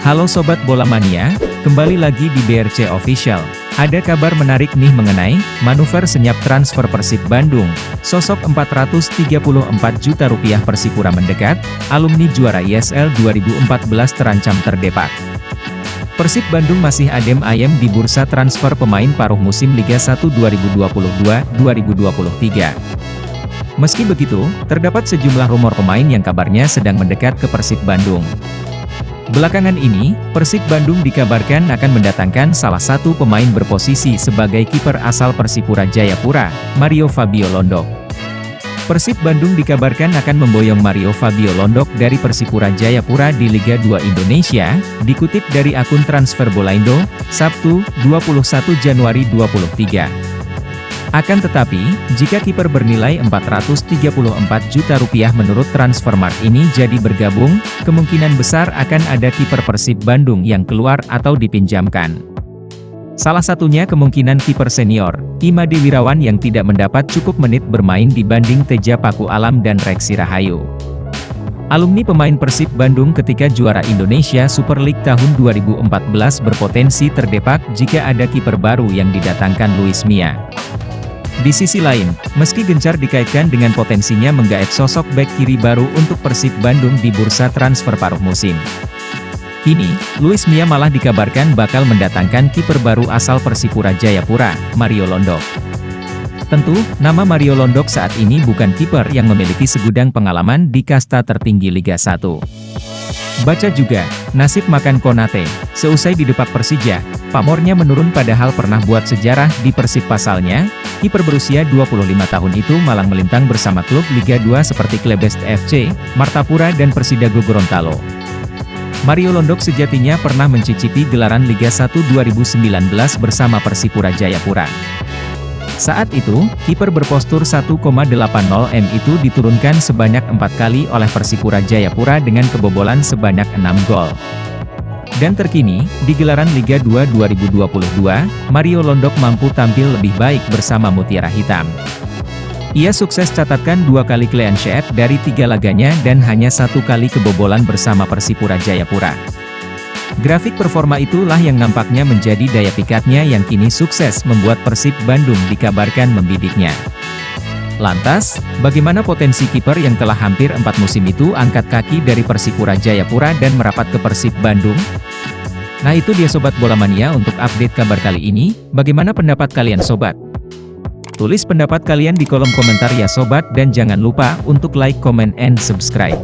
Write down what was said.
Halo Sobat Bola Mania, kembali lagi di BRC Official. Ada kabar menarik nih mengenai manuver senyap transfer Persib Bandung. Sosok 434 juta rupiah Persipura mendekat, alumni juara ISL 2014 terancam terdepak. Persib Bandung masih adem ayem di bursa transfer pemain paruh musim Liga 1 2022-2023. Meski begitu, terdapat sejumlah rumor pemain yang kabarnya sedang mendekat ke Persib Bandung. Belakangan ini, Persib Bandung dikabarkan akan mendatangkan salah satu pemain berposisi sebagai kiper asal Persipura Jayapura, Mario Fabio Londok. Persib Bandung dikabarkan akan memboyong Mario Fabio Londok dari Persipura Jayapura di Liga 2 Indonesia, dikutip dari akun Transfer Bolaindo, Sabtu, 21 Januari 2023. Akan tetapi, jika kiper bernilai 434 juta rupiah menurut Transfermarkt ini jadi bergabung, kemungkinan besar akan ada kiper Persib Bandung yang keluar atau dipinjamkan. Salah satunya kemungkinan kiper senior, Imade Wirawan yang tidak mendapat cukup menit bermain dibanding Teja Paku Alam dan Reksi Rahayu. Alumni pemain Persib Bandung ketika juara Indonesia Super League tahun 2014 berpotensi terdepak jika ada kiper baru yang didatangkan Luis Mia. Di sisi lain, meski gencar dikaitkan dengan potensinya menggaet sosok bek kiri baru untuk Persib Bandung di bursa transfer paruh musim. Kini, Luis Mia malah dikabarkan bakal mendatangkan kiper baru asal Persipura Jayapura, Mario Londok. Tentu, nama Mario Londok saat ini bukan kiper yang memiliki segudang pengalaman di kasta tertinggi Liga 1. Baca juga, nasib makan Konate, seusai didepak Persija, pamornya menurun padahal pernah buat sejarah di Persib pasalnya, kiper berusia 25 tahun itu malang melintang bersama klub Liga 2 seperti Klebest FC, Martapura dan Persidago Gorontalo. Mario Londok sejatinya pernah mencicipi gelaran Liga 1 2019 bersama Persipura Jayapura. Saat itu, kiper berpostur 1,80 m itu diturunkan sebanyak 4 kali oleh Persipura Jayapura dengan kebobolan sebanyak 6 gol. Dan terkini, di gelaran Liga 2 2022, Mario Londok mampu tampil lebih baik bersama Mutiara Hitam. Ia sukses catatkan 2 kali clean sheet dari 3 laganya dan hanya 1 kali kebobolan bersama Persipura Jayapura. Grafik performa itulah yang nampaknya menjadi daya pikatnya yang kini sukses membuat Persib Bandung dikabarkan membidiknya. Lantas, bagaimana potensi kiper yang telah hampir 4 musim itu angkat kaki dari Persipura Jayapura dan merapat ke Persib Bandung? Nah itu dia Sobat Bola Mania untuk update kabar kali ini, bagaimana pendapat kalian Sobat? Tulis pendapat kalian di kolom komentar ya Sobat dan jangan lupa untuk like, comment, and subscribe.